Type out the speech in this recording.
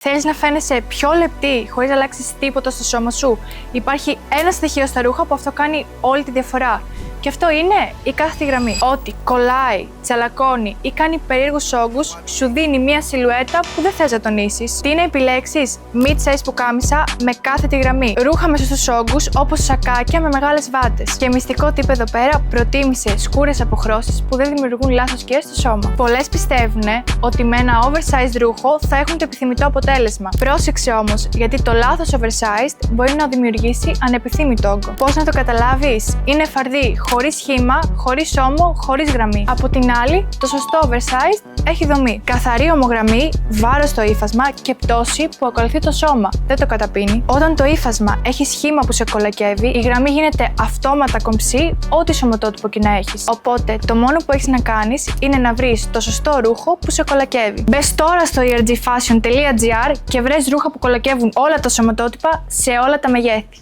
Θέλεις να φαίνεσαι πιο λεπτή χωρίς να αλλάξεις τίποτα στο σώμα σου? Υπάρχει ένα στοιχείο στα ρούχα που αυτό κάνει όλη τη διαφορά. Και αυτό είναι η κάθετη γραμμή. Ό,τι κολλάει, τσαλακώνει ή κάνει περίεργους όγκους, σου δίνει μια σιλουέτα που δεν θες να τονίσεις. Τι να επιλέξεις? Mid-size πουκάμισα με κάθετη γραμμή. Ρούχα με σωστούς όγκους, όπως σακάκια με μεγάλες βάτες. Και μυστικό tip εδώ πέρα, προτίμησε σκούρες αποχρώσεις που δεν δημιουργούν λάθος σκιές στο σώμα. Πολλές πιστεύουν ότι με ένα oversized ρούχο θα έχουν το επιθυμητό αποτέλεσμα. Πρόσεξε όμως, γιατί το λάθος oversized μπορεί να δημιουργήσει ανεπιθύμητο όγκο. Πώς να το καταλάβεις? Είναι φαρδί, χωρίς σχήμα, χωρίς ώμο, χωρίς γραμμή. Από την άλλη, το σωστό oversized έχει δομή. Καθαρή ομογραμμή, βάρος στο ύφασμα και πτώση που ακολουθεί το σώμα. Δεν το καταπίνει. Όταν το ύφασμα έχει σχήμα που σε κολακεύει, η γραμμή γίνεται αυτόματα κομψή, ό,τι σωματότυπο και να έχεις. Οπότε, το μόνο που έχεις να κάνεις είναι να βρεις το σωστό ρούχο που σε κολακεύει. Μπες τώρα στο ergfashion.gr και βρες ρούχα που κολακεύουν όλα τα σωματότυπα σε όλα τα μεγέθη.